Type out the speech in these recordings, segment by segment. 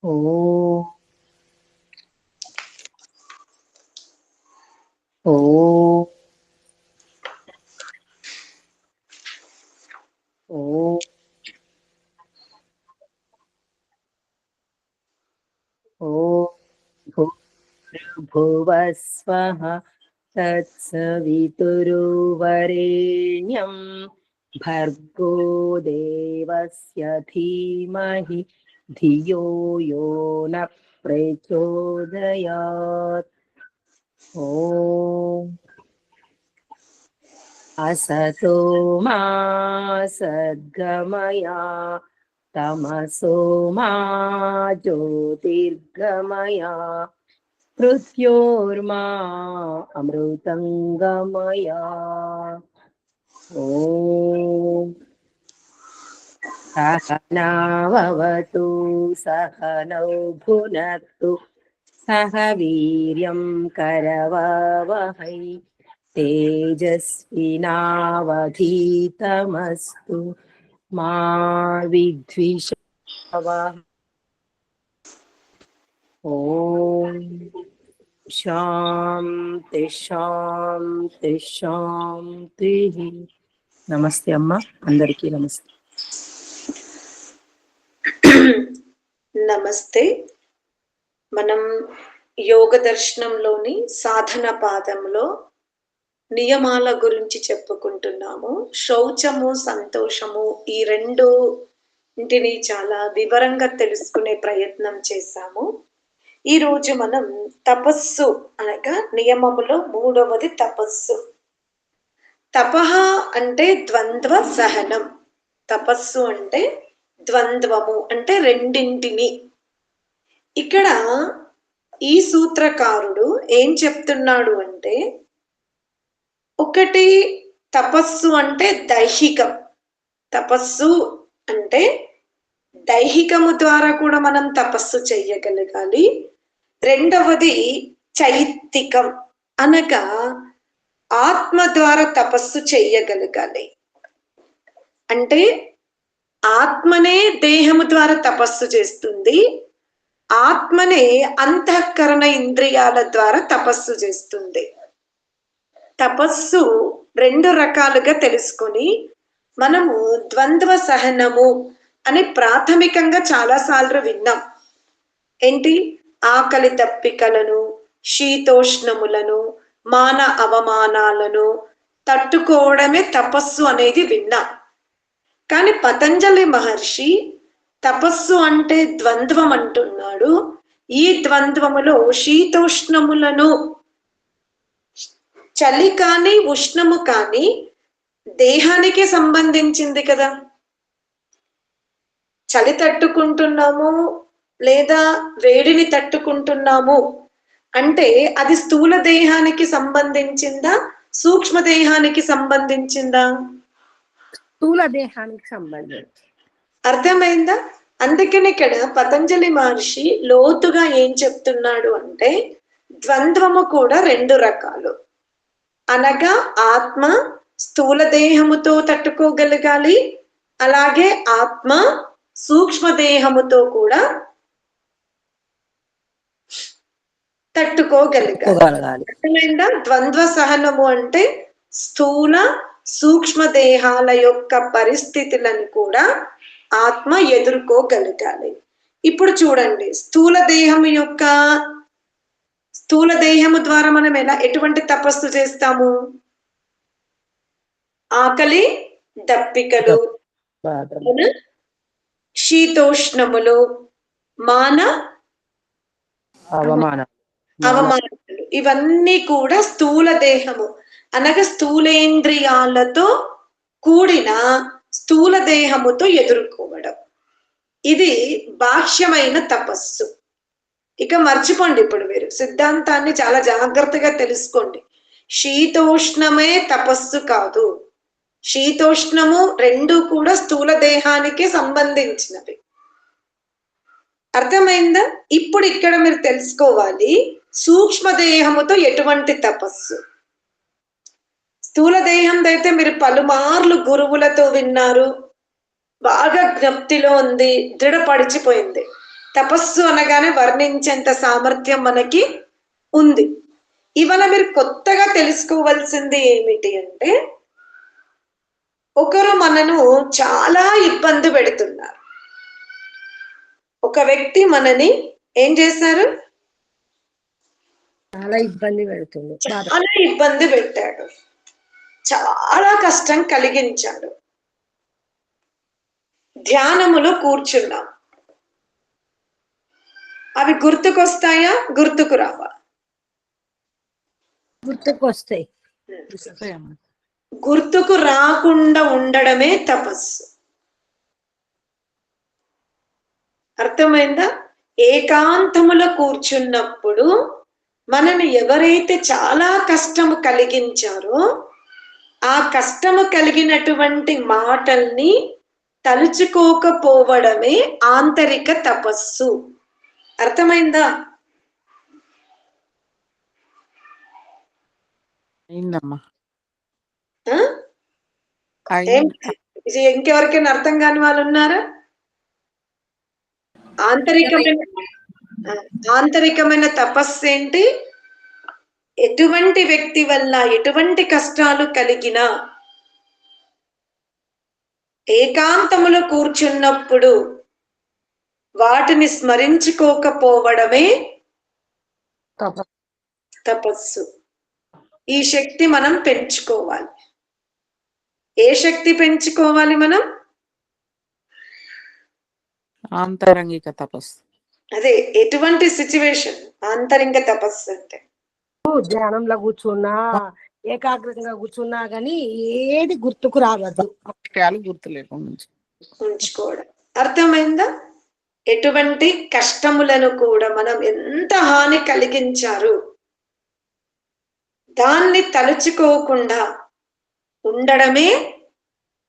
ఓం ఓం ఓం ఓం భూర్భువస్వః తత్సవితుర్వరేణ్యం భర్గో దేవస్య ధీమహి ధియో యో న ప్రచోదయాత్. ఓం అసతో మా సద్గమయ తమసో మా జ్యోతిర్గమయ మృత్యోర్మా అమృతంగమయ. ఓం సహనావతు సహనౌ భునత్తు సహ వీర్యం కరవావహై తేజస్వినావధీతమస్తు మా విద్విషావహై. ఓం శాంతి శాంతి శాంతి. నమస్తే అమ్మ, అందరికీ నమస్తే. నమస్తే. మనం యోగ దర్శనంలోని సాధన పాదంలో నియమాల గురించి చెప్పుకుంటున్నాము. శౌచము, సంతోషము ఈ రెండింటిని చాలా వివరంగా తెలుసుకునే ప్రయత్నం చేశాము. ఈ రోజు మనం తపస్సు అనగా నియమములో మూడవది తపస్సు. తపః అంటే ద్వంద్వ సహనం. తపస్సు అంటే ద్వంద్వము, అంటే రెండింటిని. ఇక్కడ ఈ సూత్రకారుడు ఏం చెప్తున్నాడు అంటే, ఒకటి తపస్సు అంటే దైహికం. తపస్సు అంటే దైహికము ద్వారా కూడా మనం తపస్సు చెయ్యగలగాలి. రెండవది చైత్తికం అనగా ఆత్మ ద్వారా తపస్సు చెయ్యగలగాలి. అంటే ఆత్మనే దేహము ద్వారా తపస్సు చేస్తుంది, ఆత్మనే అంతఃకరణ ఇంద్రియాల ద్వారా తపస్సు చేస్తుంది. తపస్సు రెండు రకాలుగా తెలుసుకొని మనము ద్వంద్వ సహనము అని ప్రాథమికంగా చాలాసార్లు విన్నాం. ఏంటి? ఆకలి దప్పికలను, శీతోష్ణములను, మాన అవమానాలను తట్టుకోవడమే తపస్సు అనేది విన్నాం. కానీ పతంజలి మహర్షి తపస్సు అంటే ద్వంద్వం అంటున్నాడు. ఈ ద్వంద్వములో శీతోష్ణములను, చలి కానీ ఉష్ణము కానీ దేహానికి సంబంధించింది కదా. చలి తట్టుకుంటున్నాము లేదా వేడిని తట్టుకుంటున్నాము అంటే అది స్థూల దేహానికి సంబంధించిందా, సూక్ష్మ దేహానికి సంబంధించిందా? స్థూల దేహానికి సంబంధించి. అర్థమైందా? అందుకని ఇక్కడ పతంజలి మహర్షి లోతుగా ఏం చెప్తున్నాడు అంటే, ద్వంద్వము కూడా రెండు రకాలు. అనగా ఆత్మ స్థూల దేహముతో తట్టుకోగలగాలి, అలాగే ఆత్మ సూక్ష్మ దేహముతో కూడా తట్టుకోగలగాలి. అర్థమైందా? ద్వంద్వ సహనము అంటే స్థూల సూక్ష్మ దేహాల యొక్క పరిస్థితులను కూడా ఆత్మ ఎదుర్కోగలగాలి. ఇప్పుడు చూడండి, స్థూల దేహము ద్వారా మనం ఎటువంటి తపస్సు చేస్తాము? ఆకలి దప్పికలు, శీతోష్ణములు, మాన అవమానాలు, ఇవన్నీ కూడా స్థూల దేహము అనగా స్థూలేంద్రియాలతో కూడిన స్థూల దేహముతో ఎదుర్కోవడం. ఇది బాహ్యమైన తపస్సు. ఇక మర్చిపోండి, ఇప్పుడు మీరు సిద్ధాంతాన్ని చాలా జాగ్రత్తగా తెలుసుకోండి. శీతోష్ణమే తపస్సు కాదు. శీతోష్ణము రెండు కూడా స్థూల దేహానికి సంబంధించినవి. అర్థమైందా? ఇప్పుడు ఇక్కడ మీరు తెలుసుకోవాలి, సూక్ష్మ దేహముతో ఎటువంటి తపస్సు. స్థూల దేహంతో అయితే మీరు పలుమార్లు గురువులతో విన్నారు, బాగా జ్ఞప్తిలో ఉంది, దృఢపడిచిపోయింది. తపస్సు అనగానే వర్ణించేంత సామర్థ్యం మనకి ఉంది. ఇవాళ మీరు కొత్తగా తెలుసుకోవాల్సింది ఏమిటి అంటే, ఒకరు మనను చాలా ఇబ్బంది పెడుతున్నారు. ఒక వ్యక్తి మనని ఏం చేశారు? చాలా ఇబ్బంది పెడుతుంది, చాలా ఇబ్బంది పెట్టాడు, చాలా కష్టం కలిగించాడు. ధ్యానములో కూర్చున్నాం, అవి గుర్తుకొస్తాయా, గుర్తుకు రావా? గుర్తుకు వస్తాయి. గుర్తుకు రాకుండా ఉండడమే తపస్సు. అర్థమైందా? ఏకాంతములో కూర్చున్నప్పుడు మనని ఎవరైతే చాలా కష్టము కలిగించారో ఆ కష్టము కలిగినటువంటి మాటల్ని తలుచుకోకపోవడమే ఆంతరిక తపస్సు. అర్థమైందా? ఇంకెవరికైనా అర్థం కాని వాళ్ళు ఉన్నారా? ఆంతరికమైన తపస్సు ఏంటి? ఎటువంటి వ్యక్తి వల్ల ఎటువంటి కష్టాలు కలిగినా ఏకాంతములో కూర్చున్నప్పుడు వాటిని స్మరించుకోకపోవడమే తపస్సు. ఈ శక్తి మనం పెంచుకోవాలి. ఏ శక్తి పెంచుకోవాలి మనం? ఆంతరంగిక తపస్సు. అదే, ఎటువంటి సిచ్యువేషన్ ఆంతరింగ తపస్సు అంటే? ధ్యానంలో కూర్చున్నా, ఏకాగ్రంగా కూర్చున్నా గానీ ఏది గుర్తుకు రావద్దు, గుర్తు లేకుండా ఉంచుకోవడం. అర్థమైందా? ఎటువంటి కష్టములను కూడా మనం ఎంత హాని కలిగించారు దాన్ని తలుచుకోకుండా ఉండడమే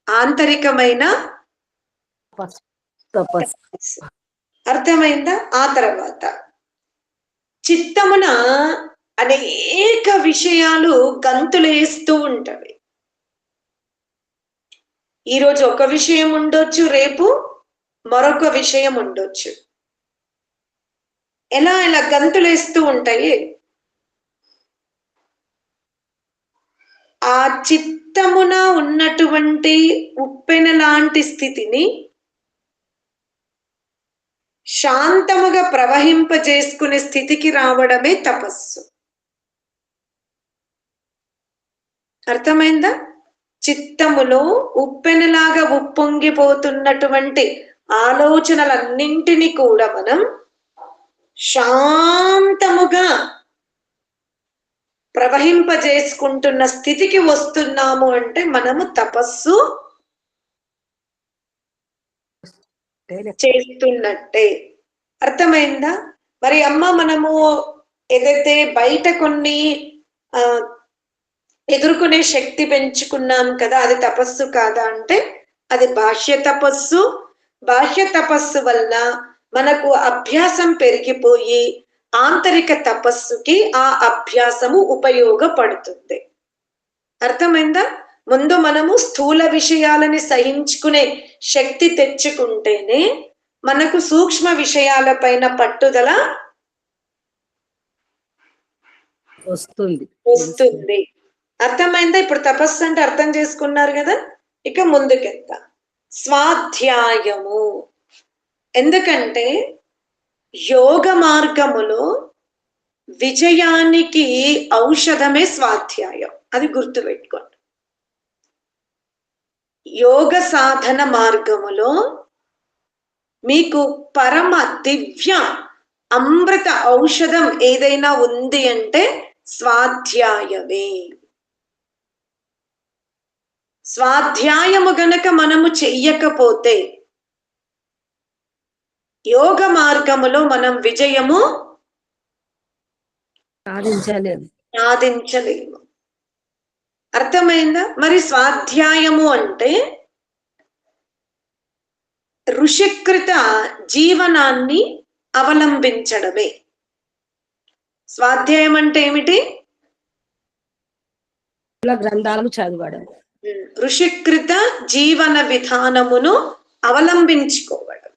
ఆంతరికమైన తపస్సు. అర్థమైందా? ఆ తర్వాత చిత్తమున అనేక విషయాలు గంతులేస్తూ ఉంటవి. ఈరోజు ఒక విషయం ఉండొచ్చు, రేపు మరొక విషయం ఉండొచ్చు. ఎలా గంతులేస్తూ ఉంటాయి? ఆ చిత్తమున ఉన్నటువంటి ఉప్పెన లాంటి స్థితిని శాంతముగా ప్రవహింపజేసుకునే స్థితికి రావడమే తపస్సు. అర్థమైందా? చిత్తములో ఉప్పెనలాగా ఉప్పొంగిపోతున్నటువంటి ఆలోచనలన్నింటినీ కూడా మనం శాంతముగా ప్రవహింపజేసుకుంటున్న స్థితికి వస్తున్నాము అంటే మనము తపస్సు చేస్తున్నట్టే. అర్థమైందా? మరి అమ్మ, మనము ఏదైతే బయట కొన్ని ఎదుర్కొనే శక్తి పెంచుకున్నాం కదా, అది తపస్సు కాదా అంటే అది బాహ్య తపస్సు. బాహ్య తపస్సు వల్ల మనకు అభ్యాసం పెరిగిపోయి ఆంతరిక తపస్సుకి ఆ అభ్యాసము ఉపయోగపడుతుంది. అర్థమైందా? ముందు మనము స్థూల విషయాలని సహించుకునే శక్తి తెచ్చుకుంటేనే మనకు సూక్ష్మ విషయాలపైన పట్టుదల వస్తుంది. అర్థమైందా? ఇప్పుడు తపస్సు అంటే అర్థం చేసుకున్నారు కదా. ఇక ముందుకెళ్తా. స్వాధ్యాయము. ఎందుకంటే యోగ మార్గములో విజయానికి ఔషధమే స్వాధ్యాయం. అది గుర్తుపెట్టుకోండి. యోగ సాధన మార్గములో మీకు పరమ దివ్య అమృత ఔషధం ఏదైనా ఉంది అంటే స్వాధ్యాయమే. స్వాధ్యాయము గనక మనము చెయ్యకపోతే యోగ మార్గములో మనం విజయము సాధించలేము. అర్థమైందా? మరి స్వాధ్యాయము అంటే ఋషికృత జీవనాన్ని అవలంబించడమే. స్వాధ్యాయం అంటే ఏమిటి? గ్రంథాలను చదవడం. ఋషికృత జీవన విధానమును అవలంబించుకోవడం.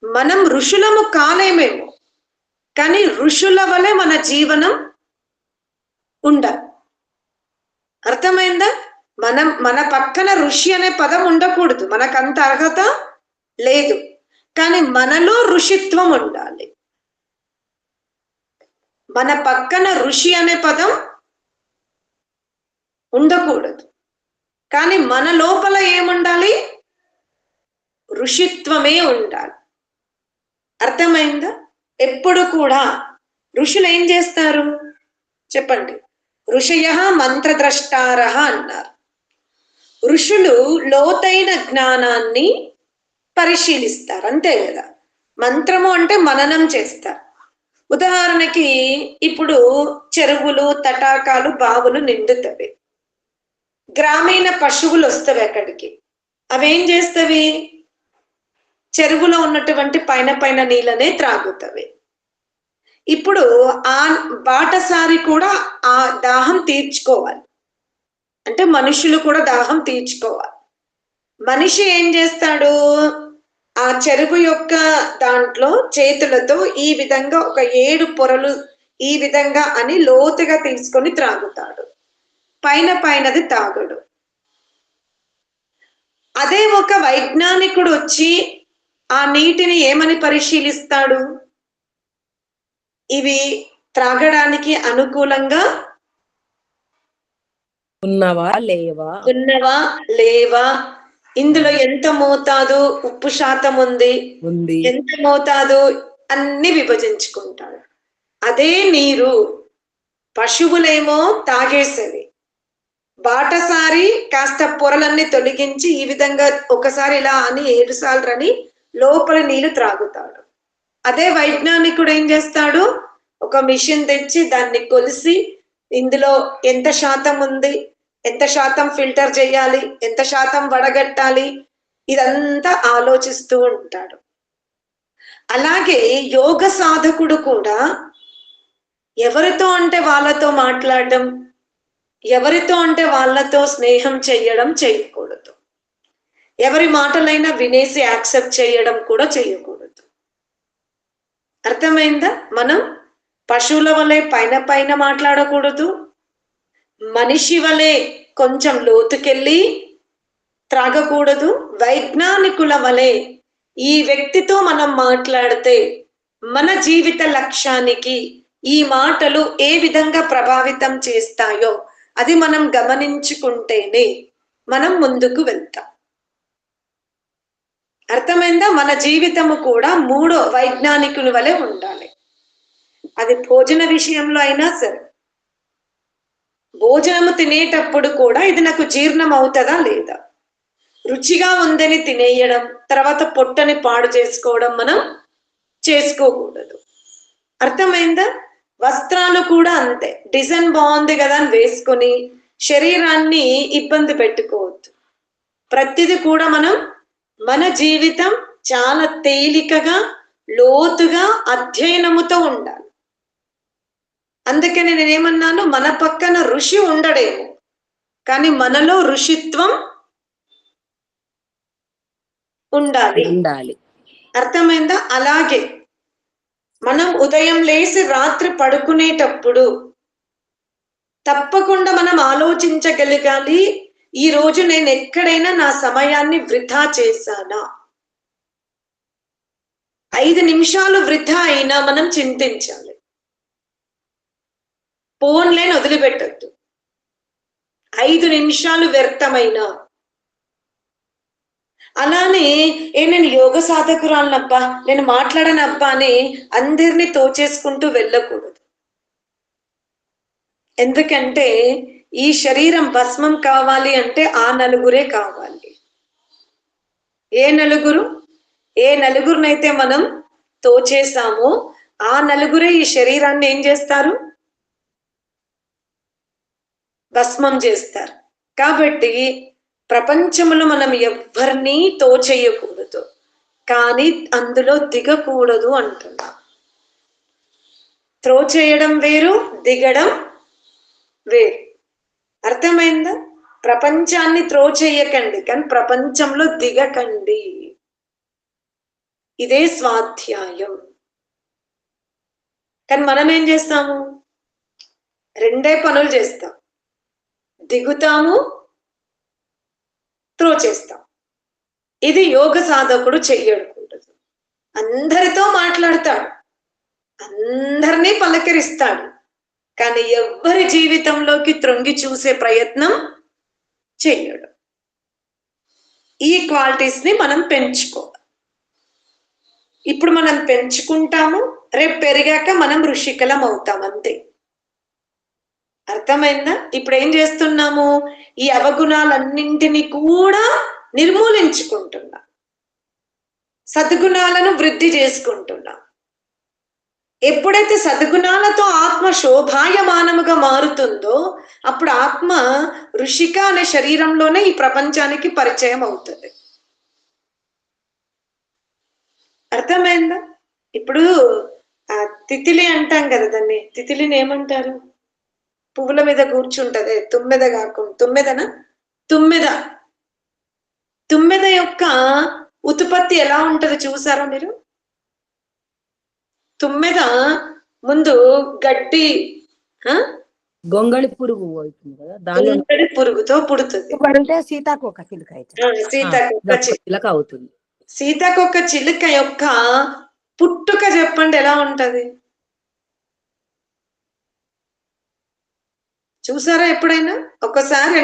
మనం ఋషులము కాలేమేమో, కానీ ఋషుల వలె మన జీవనం ఉండాలి. అర్థమైందా? మన పక్కన ఋషి అనే పదం ఉండకూడదు, మనకంత అర్హత లేదు, కానీ మనలో ఋషిత్వం ఉండాలి. మన పక్కన ఋషి అనే పదం ఉండకూడదు, కానీ మన లోపల ఏముండాలి? ఋషిత్వమే ఉండాలి. అర్థమైందా? ఎప్పుడు కూడా ఋషులు ఏం చేస్తారు చెప్పండి? ఋషయ మంత్రద్రష్టారః అన్నారు. ఋషులు లోతైన జ్ఞానాన్ని పరిశీలిస్తారు, అంతే కదా. మంత్రము అంటే మననం చేస్తారు. ఉదాహరణకి ఇప్పుడు చెరువులు, తటాకాలు, బావులు నిండుతవి, గ్రామీణ పశువులు వస్తవి అక్కడికి. అవేం చేస్తవి? చెరువులో ఉన్నటువంటి పైన పైన నీళ్ళనే త్రాగుతవి. ఇప్పుడు ఆ బాటసారి కూడా ఆ దాహం తీర్చుకోవాలి, అంటే మనుషులు కూడా దాహం తీర్చుకోవాలి. మనిషి ఏం చేస్తాడు? ఆ చెరువు యొక్క దాంట్లో చేతులతో ఈ విధంగా ఒక 7 పొరలు ఈ విధంగా అని లోతుగా తీసుకొని త్రాగుతాడు, పైన పైనది తాగడు. అదే ఒక వైజ్ఞానికుడు వచ్చి ఆ నీటిని ఏమని పరిశీలిస్తాడు? ఇవి త్రాగడానికి అనుకూలంగా ఉన్నవా లేవా, ఇందులో ఎంత మోతాదు ఉప్పు శాతం ఉంది, ఎంత మోతాదు అన్ని విభజించుకుంటాడు. అదే నీరు పశువులేమో తాగేసేవి, బాటసారి కాస్త పొరలన్నీ తొలగించి ఈ విధంగా ఒకసారి ఇలా అని 7 సార్లు అని లోపల నీళ్లు త్రాగుతాడు. అదే వైజ్ఞానికుడు ఏం చేస్తాడు? ఒక మిషన్ తెచ్చి దాన్ని కొలిసి ఇందులో ఎంత శాతం ఉంది, ఎంత శాతం ఫిల్టర్ చేయాలి, ఎంత శాతం వడగట్టాలి, ఇదంతా ఆలోచిస్తూ ఉంటాడు. అలాగే యోగ సాధకుడు కూడా ఎవరితో అంటే వాళ్ళతో మాట్లాడడం, ఎవరితో అంటే వాళ్ళతో స్నేహం చేయడం చేయకూడదు. ఎవరి మాటలైనా వినేసి యాక్సెప్ట్ చేయడం కూడా చేయకూడదు. అర్థమైందా? మనం పశువుల వలె పైన పైన మాట్లాడకూడదు, మనిషి వలె కొంచెం లోతుకెళ్ళి త్రాగకూడదు, వైజ్ఞానికుల వలె ఈ వ్యక్తితో మనం మాట్లాడితే మన జీవిత లక్ష్యానికి ఈ మాటలు ఏ విధంగా ప్రభావితం చేస్తాయో అది మనం గమనించుకుంటేనే మనం ముందుకు వెళ్తాం. అర్థమైందా? మన జీవితము కూడా 3 వైజ్ఞానికుల వలె ఉండాలి. అది భోజన విషయంలో అయినా సరే, భోజనము తినేటప్పుడు కూడా ఇది నాకు జీర్ణం అవుతుందా లేదా, రుచిగా ఉందని తినేయడం తర్వాత పొట్టని పాడు చేసుకోవడం మనం చేసుకోకూడదు. అర్థమైందా? వస్త్రాలు కూడా అంతే, డిజైన్ బాగుంది కదా అని వేసుకొని శరీరాన్ని ఇబ్బంది పెట్టుకోవద్దు. ప్రతిది కూడా మన జీవితం చాలా తేలికగా లోతుగా అధ్యయనముతో ఉండాలి. అందుకని నేనేమన్నాను, మన పక్కన ఋషి ఉండడేమో, కానీ మనలో ఋషిత్వం ఉండాలి. అర్థమైందా? అలాగే మనం ఉదయం లేచి రాత్రి పడుకునేటప్పుడు తప్పకుండా మనం ఆలోచించగలగాలి, ఈ రోజు నేను ఎక్కడైనా నా సమయాన్ని వృధా చేశానా? 5 నిమిషాలు వృధా అయినా మనం చింతించాలి. ఫోన్లేని వదిలిపెట్టద్దు. 5 నిమిషాలు వ్యర్థమైనా. అలానే నేను యోగ సాధకురాలనబ్బా, నేను మాట్లాడనబ్బా అని అందరినీ తోచేసుకుంటూ వెళ్ళకూడదు. ఎందుకంటే ఈ శరీరం భస్మం కావాలి అంటే ఆ నలుగురే కావాలి. ఏ నలుగురినైతే మనం తోచేసామో ఆ నలుగురే ఈ శరీరాన్ని ఏం చేస్తారు? భస్మం చేస్తారు. కాబట్టి ప్రపంచంలో మనం ఎవ్వరినీ తోచేయకూడదు, కానీ అందులో దిగకూడదు అంటున్నా. త్రో చేయడం వేరు, దిగడం వేరు. అర్థమైందా? ప్రపంచాన్ని త్రో చేయకండి, కానీ ప్రపంచంలో దిగకండి. ఇదే స్వాధ్యాయం. కానీ మనం ఏం చేస్తాము? రెండే పనులు చేస్తాం, దిగుతాము, త్రో చేస్తాం. ఇది యోగ సాధకుడు చెయ్యకూడదు. అందరితో మాట్లాడతాడు, అందరినీ పలకరిస్తాడు, కానీ ఎవ్వరి జీవితంలోకి త్రొంగి చూసే ప్రయత్నం చెయ్యడు. ఈ క్వాలిటీస్ ని మనం పెంచుకోవాలి. ఇప్పుడు మనం పెంచుకుంటాము, రేపు పెరిగాక మనం ఋషికలం అవుతాం, అంతే. అర్థమైందా? ఇప్పుడు ఏం చేస్తున్నాము? ఈ అవగుణాలన్నింటినీ కూడా నిర్మూలించుకుంటున్నాం, సద్గుణాలను వృద్ధి చేసుకుంటున్నాం. ఎప్పుడైతే సద్గుణాలతో ఆత్మ శోభాయమానముగా మారుతుందో అప్పుడు ఆత్మ ఋషిక అనే శరీరంలోనే ఈ ప్రపంచానికి పరిచయం అవుతుంది. అర్థమైందా? ఇప్పుడు తితిలి అంటాం కదా, దాన్ని తితిలిని ఏమంటారు? పువ్వుల మీద కూర్చుంటది, తుమ్మెద కాకుండా, తుమ్మెదనా? తుమ్మెద యొక్క ఉత్పత్తి ఎలా ఉంటది చూసారా మీరు? తుమ్మెద ముందు గడ్డి, గొంగళి పురుగు అవుతుంది కదా, గొంగళి పురుగుతో పుడుతుంది. పడితే సీతాకోక చిలుక చిలుక అవుతుంది. సీతాకోక చిలుక యొక్క పుట్టుక చెప్పండి ఎలా ఉంటది? చూసారా ఎప్పుడైనా? ఒకసారి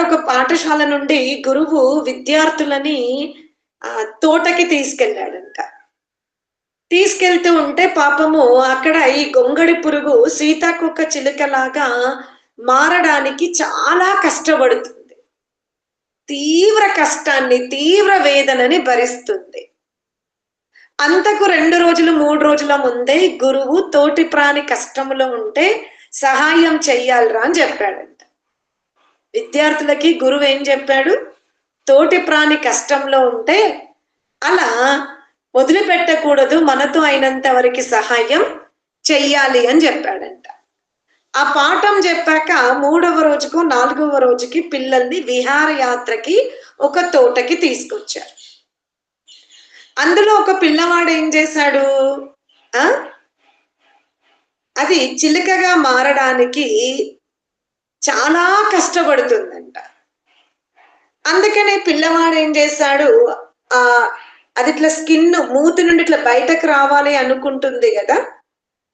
ఒక పాఠశాల నుండి గురువు విద్యార్థులని తోటకి తీసుకెళ్ళాడంట. తీసుకెళ్తూ ఉంటే పాపము అక్కడ ఈ గొంగడి పురుగు సీతాకోక చిలుకలాగా మారడానికి చాలా కష్టపడుతుంది. తీవ్ర కష్టాన్ని, తీవ్ర వేదనని భరిస్తుంది. అంతకు 2 రోజులు 3 రోజుల ముందే గురువు తోటి ప్రాణి కష్టంలో ఉంటే సహాయం చెయ్యాలరా అని చెప్పాడంట. విద్యార్థులకి గురువు ఏం చెప్పాడు? తోటి ప్రాణి కష్టంలో ఉంటే అలా వదిలిపెట్టకూడదు, మనతో అయినంత వరకు సహాయం చెయ్యాలి అని చెప్పాడంట. ఆ పాఠం చెప్పాక 3వ రోజుకు 4వ రోజుకి పిల్లల్ని విహారయాత్రకి ఒక తోటకి తీసుకొచ్చారు. అందులో ఒక పిల్లవాడు ఏం చేశాడు? అది చిలుకగా మారడానికి చాలా కష్టపడుతుందంట. అందుకనే పిల్లవాడు ఏం చేశాడు? అది ఇట్లా స్కిన్ మూతి నుండి ఇట్లా బయటకు రావాలి అనుకుంటుంది కదా,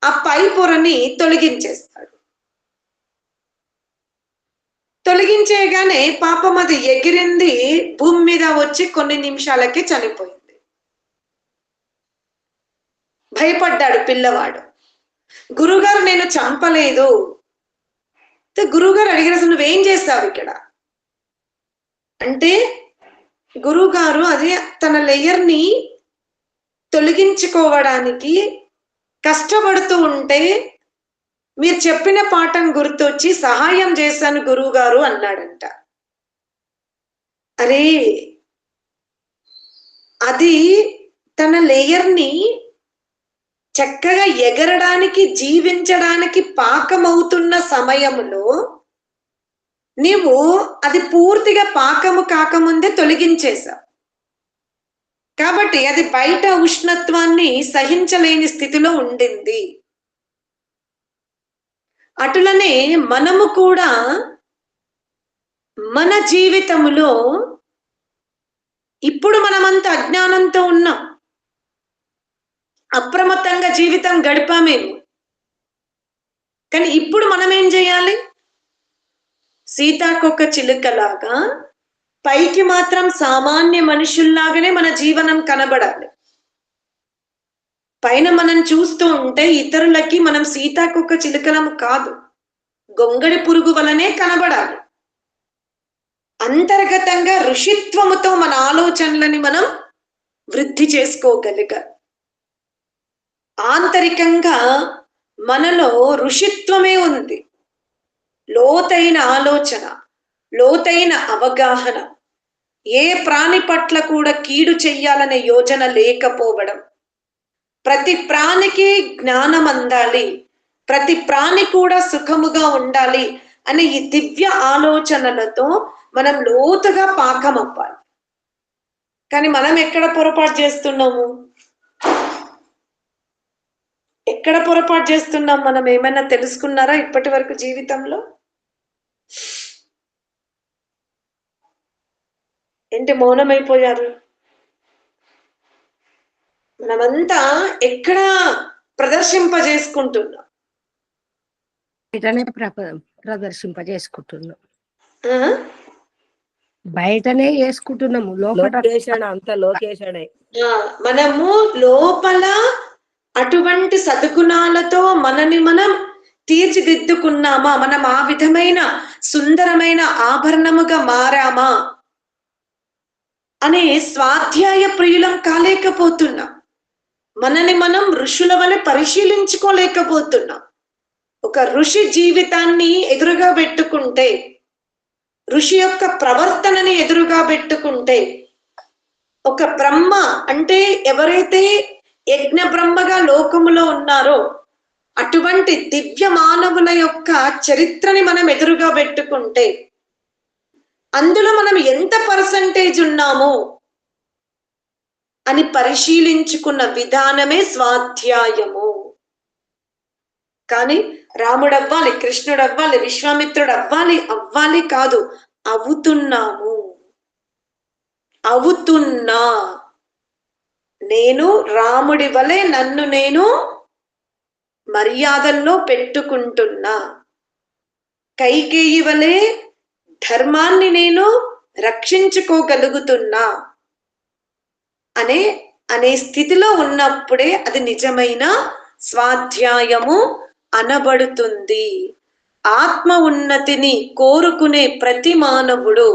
ఆ పై పొరని తొలగించేస్తాడు. తొలగించేయగానే పాపం అది ఎగిరింది, భూమి మీద వచ్చి కొన్ని నిమిషాలకి చనిపోయింది. భయపడ్డాడు పిల్లవాడు. గురుగారు నేను చంపలేదు. గురువుగారు అడిగిన, అసలు నువ్వేం చేస్తావు ఇక్కడ అంటే, గురువుగారు అది తన లేయర్ని తొలగించుకోవడానికి కష్టపడుతూ ఉంటే మీరు చెప్పిన పాఠం గుర్తొచ్చి సహాయం చేశాను గురువుగారు అన్నాడంట. అరే, అది తన లేయర్ని చక్కగా ఎగరడానికి, జీవించడానికి పాకమవుతున్న సమయంలో నీవు అది పూర్తిగా పాకము కాకముందే తొలగించేశావు. కాబట్టి అది బయట ఉష్ణత్వాన్ని సహించలేని స్థితిలో ఉండింది. అటులనే మనము కూడా మన జీవితములో ఇప్పుడు మనమంత అజ్ఞానంతో ఉన్నాం, అప్రమత్తంగా జీవితం గడిపామేమో. కానీ ఇప్పుడు మనం ఏం చేయాలి? సీతాకోక చిలుకలాగా పైకి మాత్రం సామాన్య మనుషుల్లాగానే మన జీవనం కనబడాలి. పైన మనం చూస్తూ ఉంటే ఇతరులకి మనం సీతాకోక చిలుకలం కాదు, గొంగడి పురుగు వలనే కనబడాలి. అంతర్గతంగా ఋషిత్వముతో మన ఆలోచనలని మనం వృద్ధి చేసుకోగలిగాలి. ఆంతరికంగా మనలో ఋషిత్వమే ఉంది. లోతైన ఆలోచన, లోతైన అవగాహన, ఏ ప్రాణి పట్ల కూడా కీడు చెయ్యాలనే యోచన లేకపోవడం, ప్రతి ప్రాణికి జ్ఞానం అందాలి, ప్రతి ప్రాణి కూడా సుఖముగా ఉండాలి అనే ఈ దివ్య ఆలోచనలతో మనం లోతుగా పాకమవ్వాలి. కానీ మనం ఎక్కడ పొరపాటు చేస్తున్నాము? ఎక్కడ పొరపాటు చేస్తున్నాం? మనం ఏమైనా తెలుసుకున్నారా ఇప్పటి వరకు జీవితంలో? ఏంటి మౌనమైపోయారు? మనమంతా ఎక్కడ ప్రదర్శింపజేసుకుంటున్నాం? బయటనే ప్రదర్శింపజేసుకుంటున్నాం, ఆ? బయటనే చేసుకుంటున్నాము, లోపల అంత లోకేషడే. మనము లోపల అటువంటి సద్గుణాలతో మనని మనం తీర్చిదిద్దుకున్నామా? మనం ఆ విధమైన సుందరమైన ఆభరణముగా మారామా అనే స్వాధ్యాయ ప్రియులం కాలేకపోతున్నాం. మనని మనం ఋషుల వలె పరిశీలించుకోలేకపోతున్నాం. ఒక ఋషి జీవితాన్ని ఎదురుగా పెట్టుకుంటే, ఋషి యొక్క ప్రవర్తనని ఎదురుగా పెట్టుకుంటే, ఒక బ్రహ్మ అంటే ఎవరైతే యజ్ఞ బ్రహ్మగా లోకములో ఉన్నారో అటువంటి దివ్య మానవుల యొక్క చరిత్రని మనం ఎదురుగా పెట్టుకుంటే, అందులో మనం ఎంత పర్సంటేజ్ ఉన్నామో అని పరిశీలించుకున్న విధానమే స్వాధ్యాయము. కానీ రాముడు అవ్వాలి, కృష్ణుడు అవ్వాలి, విశ్వామిత్రుడు అవ్వాలి కాదు, అవుతున్నాము. అవుతున్నా. నేను రాముడి వలె నన్ను నేను మర్యాదల్లో పెట్టుకుంటున్నా. కైకేయి వలె ధర్మాన్ని నేను రక్షించుకోగలుగుతున్నా అనే స్థితిలో ఉన్నప్పుడే అది నిజమైన స్వాధ్యాయము అనబడుతుంది. ఆత్మ ఉన్నతిని కోరుకునే ప్రతి మానవుడు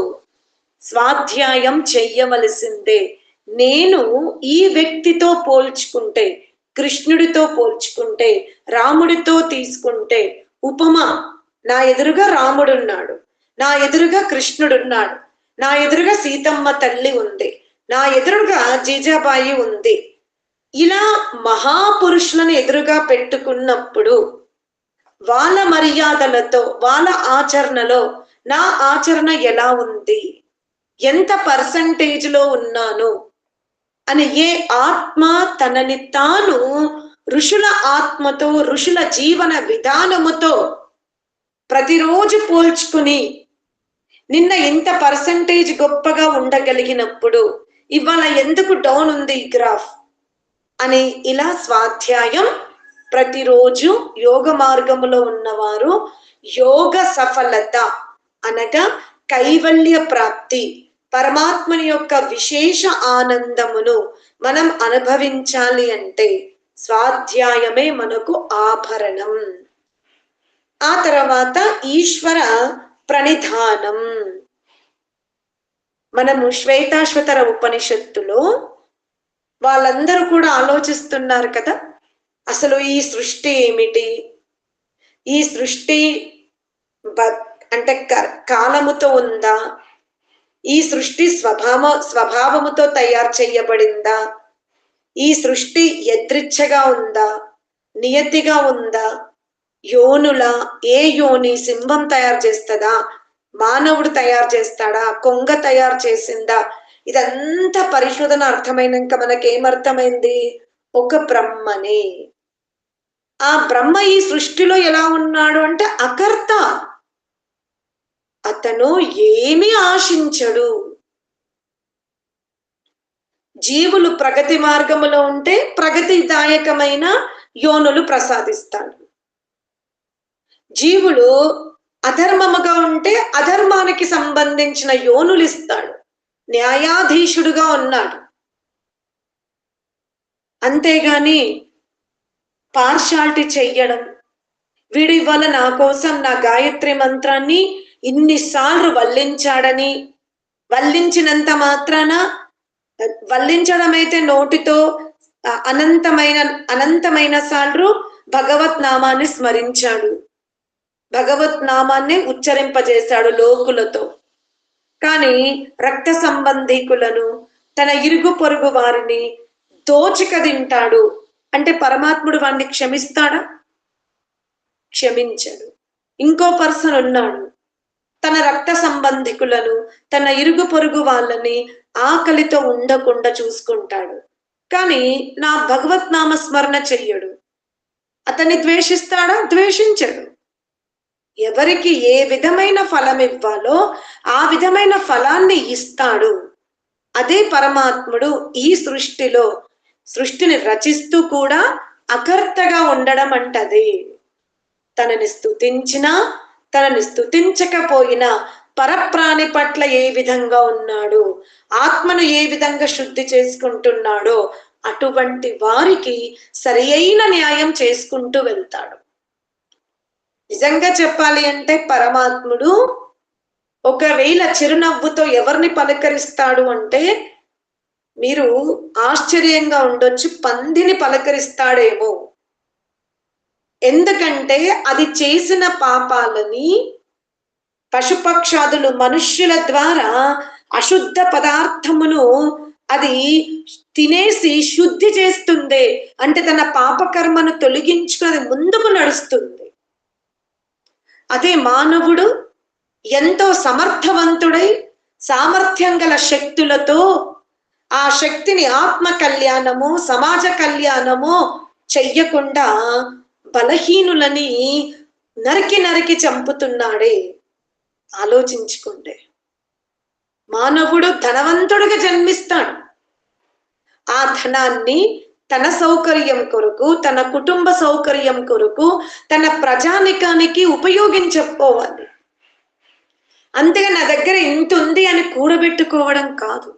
స్వాధ్యాయం చెయ్యవలసిందే. నేను ఈ వ్యక్తితో పోల్చుకుంటే, కృష్ణుడితో పోల్చుకుంటే, రాముడితో తీసుకుంటే, ఉపమ నా ఎదురుగా రాముడున్నాడు, నా ఎదురుగా కృష్ణుడున్నాడు, నా ఎదురుగా సీతమ్మ తల్లి ఉంది, నా ఎదురుగా జీజాబాయి ఉంది. ఇలా మహాపురుషులను ఎదురుగా పెట్టుకున్నప్పుడు వాళ్ళ మర్యాదలతో, వాళ్ళ ఆచరణలో నా ఆచరణ ఎలా ఉంది, ఎంత పర్సంటేజ్ లో ఉన్నాను అని ఏ ఆత్మ తనని తాను ఋషుల ఆత్మతో, ఋషుల జీవన విధానముతో ప్రతిరోజు పోల్చుకుని నిన్న ఇంత పర్సంటేజ్ గొప్పగా ఉండగలిగినప్పుడు ఇవాళ ఎందుకు డౌన్ ఉంది ఈ గ్రాఫ్ అని ఇలా స్వాధ్యాయం ప్రతిరోజు యోగ మార్గములో ఉన్నవారు యోగ సఫలత అనగా కైవల్య ప్రాప్తి, పరమాత్మని యొక్క విశేష ఆనందమును మనం అనుభవించాలి అంటే స్వాధ్యాయమే మనకు ఆభరణం. ఆ తర్వాత ఈశ్వర ప్రణిధానం. మనము శ్వేతాశ్వతర ఉపనిషత్తులో వాళ్ళందరూ కూడా ఆలోచిస్తున్నారు కదా, అసలు ఈ సృష్టి ఏమిటి, ఈ సృష్టి అంటే కాలముతో ఉందా, ఈ సృష్టి స్వభావముతో తయారు చేయబడిందా, ఈ సృష్టి యదృచ్ఛగా ఉందా, నియతిగా ఉందా, యోనుల ఏ యోని సింహం తయారు చేస్తుందా, మానవుడు తయారు చేస్తాడా, కొంగ తయారు చేసిందా? ఇదంతా పరిశోధన అర్థమైనాక మనకేమర్థమైంది? ఒక బ్రహ్మనే. ఆ బ్రహ్మ ఈ సృష్టిలో ఎలా ఉన్నాడు అంటే అకర్త. అతను ఏమి ఆశించడు. జీవులు ప్రగతి మార్గములో ఉంటే ప్రగతిదాయకమైన యోనులు ప్రసాదిస్తాడు. జీవులు అధర్మముగా ఉంటే అధర్మానికి సంబంధించిన యోనులు ఇస్తాడు. న్యాయాధీశుడుగా ఉన్నాడు. అంతేగాని పార్షాలిటీ చెయ్యడం, వీడు ఇవాళ నా కోసం నా గాయత్రి మంత్రాన్ని ఇన్నిసార్లు వల్లించాడని, వల్లించినంత మాత్రాన, వల్లించడం అయితే నోటితో అనంతమైన సార్లు భగవత్ నామాన్ని స్మరించాడు, భగవత్ నామాన్ని ఉచ్చరింపజేశాడు లోకులతో. కానీ రక్త సంబంధీకులను, తన ఇరుగు పొరుగు వారిని దోచిక తింటాడు అంటే పరమాత్ముడు వాడిని క్షమిస్తాడా? క్షమించడు. ఇంకో పర్సన్ ఉన్నాడు, తన రక్త సంబంధికులను, తన ఇరుగు పొరుగు వాళ్ళని ఆకలితో ఉండకుండా చూసుకుంటాడు. కానీ నా భగవత్ నామస్మరణ చెయ్యడు. అతన్ని ద్వేషిస్తాడా? ద్వేషించడు. ఎవరికి ఏ విధమైన ఫలం ఇవ్వాలో ఆ విధమైన ఫలాన్ని ఇస్తాడు. అదే పరమాత్ముడు ఈ సృష్టిని రచిస్తూ కూడా అకర్తగా ఉండడం అంటది. తనని స్తుతించినా తనని స్తుతించకపోయినా పరప్రాణి పట్ల ఏ విధంగా ఉన్నాడు, ఆత్మను ఏ విధంగా శుద్ధి చేసుకుంటున్నాడో అటువంటి వారికి సరి అయిన న్యాయం చేసుకుంటూ వెళ్తాడు. నిజంగా చెప్పాలి అంటే పరమాత్ముడు ఒకవేళ చిరునవ్వుతో ఎవరిని పలకరిస్తాడు అంటే మీరు ఆశ్చర్యంగా ఉండొచ్చు, పందిని పలకరిస్తాడేమో. ఎందుకంటే అది చేసిన పాపాలని పశుపక్షాదులు మనుష్యుల ద్వారా అశుద్ధ పదార్థమును అది తినేసి శుద్ధి చేస్తుంది. అంటే తన పాపకర్మను తొలగించుకుని ముందుకు నడుస్తుంది. అదే మానవుడు ఎంతో సమర్థవంతుడై సామర్థ్యం గల శక్తులతో ఆ శక్తిని ఆత్మ కళ్యాణము, సమాజ కళ్యాణము చెయ్యకుండా బలహీనులని నరికి నరికి చంపుతున్నాడే. ఆలోచించుకోండి. మానవుడు ధనవంతుడిగా జన్మిస్తాడు. ఆ ధనాన్ని తన సౌకర్యం కొరకు, తన కుటుంబ సౌకర్యం కొరకు, తన ప్రజానికానికి ఉపయోగించకపోవాలి. అంతేగా నా దగ్గర ఇంత ఉంది అని కూడబెట్టుకోవడం కాదు.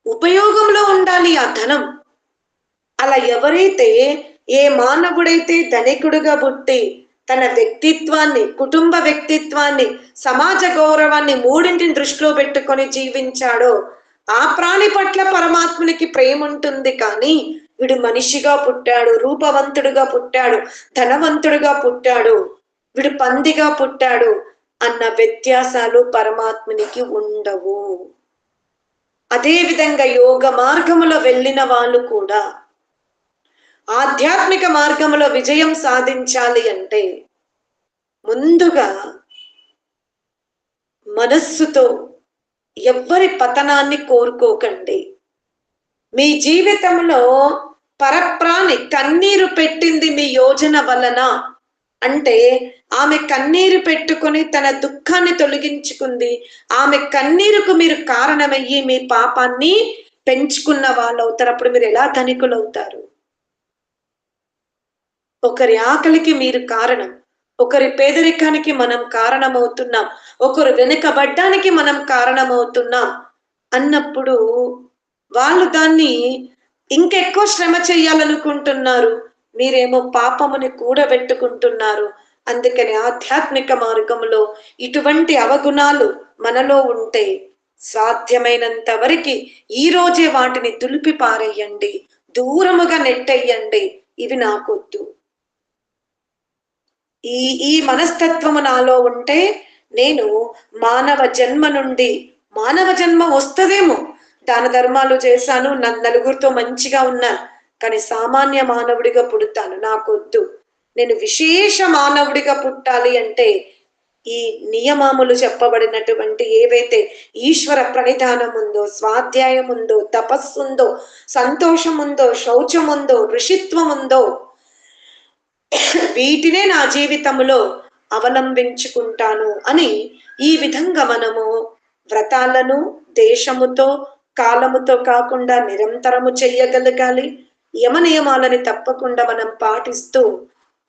ఉపయోగంలో ఉండాలి ఆ ధనం. అలా ఎవరైతే, ఏ మానవుడైతే ధనికుడుగా పుట్టి తన వ్యక్తిత్వాన్ని, కుటుంబ వ్యక్తిత్వాన్ని, సమాజ గౌరవాన్ని మూడింటిని దృష్టిలో పెట్టుకొని జీవించాడో ఆ ప్రాణి పట్ల పరమాత్మునికి ప్రేమ ఉంటుంది. కానీ వీడు మనిషిగా పుట్టాడు, రూపవంతుడుగా పుట్టాడు, ధనవంతుడుగా పుట్టాడు, వీడు పందిగా పుట్టాడు అన్న వ్యత్యాసాలు పరమాత్మునికి ఉండవు. అదే విధంగా యోగ మార్గములో వెళ్ళిన వాళ్ళు కూడా ఆధ్యాత్మిక మార్గంలో విజయం సాధించాలి అంటే ముందుగా మనస్సుతో ఎవ్వరి పతనాన్ని కోరుకోకండి. మీ జీవితంలో పరప్రాణి కన్నీరు పెట్టింది మీ యోజన వలన అంటే ఆమె కన్నీరు పెట్టుకొని తన దుఃఖాన్ని తొలగించుకుంది. ఆమె కన్నీరుకు మీరు కారణమయ్యి మీ పాపాన్ని పెంచుకున్న వాళ్ళు అవుతారు. అప్పుడు మీరు ఎలా ధనికులు అవుతారు? ఒకరి ఆకలికి మీరు కారణం, ఒకరి పేదరికానికి మనం కారణమవుతున్నాం, ఒకరు వెనుకబడ్డానికి మనం కారణమవుతున్నాం అన్నప్పుడు వాళ్ళు దాన్ని ఇంకెక్కువ శ్రమ చెయ్యాలనుకుంటున్నారు. మీరేమో పాపముని కూడబెట్టుకుంటున్నారు. అందుకని ఆధ్యాత్మిక మార్గంలో ఇటువంటి అవగుణాలు మనలో ఉంటే సాధ్యమైనంత వరకు ఈ రోజే వాటిని దులిపి పారేయండి, దూరముగా నెట్టేయండి. ఇవి నాకొద్దు. ఈ మనస్తత్వము నాలో ఉంటే నేను మానవ జన్మ వస్తుందేమో, దాన ధర్మాలు చేశాను, నలుగురితో మంచిగా ఉన్నాను, కానీ సామాన్య మానవుడిగా పుడతాను, నాకొద్దు. నేను విశేష మానవుడిగా పుట్టాలి అంటే ఈ నియమములు చెప్పబడినటువంటి ఏవైతే ఈశ్వర ప్రణిధానం ఉందో, స్వాధ్యాయం ఉందో, తపస్సు ఉందో, సంతోషం ఉందో, శౌచం ఉందో, ఋషిత్వం ఉందో, వీటినే నా జీవితంలో అవలంబించుకుంటాను అని ఈ విధంగా మనము వ్రతాలను దేశముతో కాలముతో కాకుండా నిరంతరము చెయ్యగలగాలి. యమ నియమాలని తప్పకుండా మనం పాటిస్తూ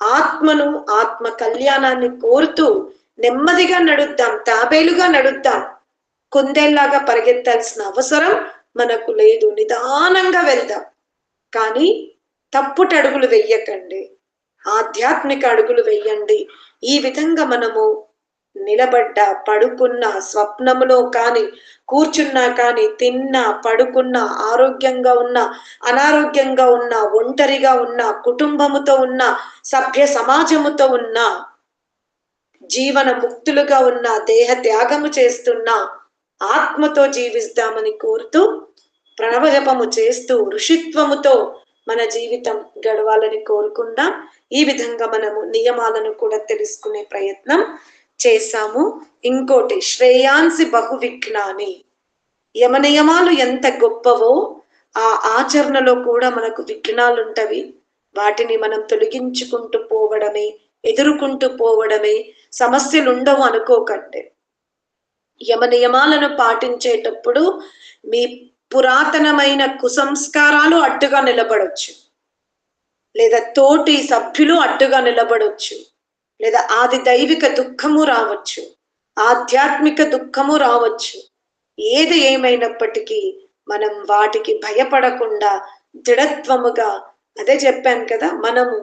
ఆత్మను, ఆత్మ కళ్యాణాన్ని కోరుతూ నెమ్మదిగా నడుద్దాం, తాబేలుగా నడుద్దాం. కుందేల్లాగా పరిగెత్తాల్సిన అవసరం మనకు లేదు. నిదానంగా వెళ్దాం, కానీ తప్పుటడుగులు వెయ్యకండి, ఆధ్యాత్మిక అడుగులు వెయ్యండి. ఈ విధంగా మనము నిలబడ్డా, పడుకున్నా, స్వప్నములో కానీ కూర్చున్నా కానీ, తిన్నా, పడుకున్నా, ఆరోగ్యంగా ఉన్నా, అనారోగ్యంగా ఉన్నా, ఒంటరిగా ఉన్నా, కుటుంబముతో ఉన్నా, సభ్య సమాజముతో ఉన్నా, జీవన ముక్తులుగా ఉన్నా, దేహ త్యాగము చేస్తున్నా, ఆత్మతో జీవిస్తామని కోరుతూ ప్రణవ జపము చేస్తూ ఋషిత్వముతో మన జీవితం గడవాలని కోరుకుందాం. ఈ విధంగా మనము నియమాలను కూడా తెలుసుకునే ప్రయత్నం చేశాము. ఇంకోటి, శ్రేయాంసి బహు విఘ్నాని. యమనియమాలు ఎంత గొప్పవో ఆ ఆచరణలో కూడా మనకు విఘ్నాలు ఉంటవి. వాటిని మనం తొలగించుకుంటూ పోవడమే, ఎదుర్కొంటూ పోవడమే. సమస్యలు ఉండవు అనుకోకండి. యమ నియమాలను పాటించేటప్పుడు మీ పురాతనమైన కుసంస్కారాలు అడ్డుగా నిలబడొచ్చు, లేదా తోటి సభ్యులు అడ్డుగా నిలబడొచ్చు, లేదా ఆది దైవిక దుఃఖము రావచ్చు, ఆధ్యాత్మిక దుఃఖము రావచ్చు. ఏది ఏమైనప్పటికీ మనం వాటికి భయపడకుండా దృఢత్వముగా, అదే చెప్పాను కదా, మనము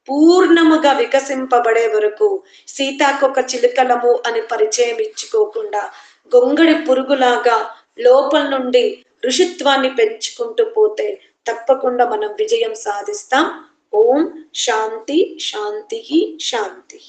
పూర్ణముగా వికసింపబడే వరకు సీతాకొక చిలుకలము అని పరిచయం ఇచ్చుకోకుండా గొంగడి పురుగులాగా లోపల నుండి ఋషిత్వాన్ని పెంచుకుంటూ పోతే తప్పకుండా మనం విజయం సాధిస్తాం. ఓం శాంతి శాంతి శాంతి.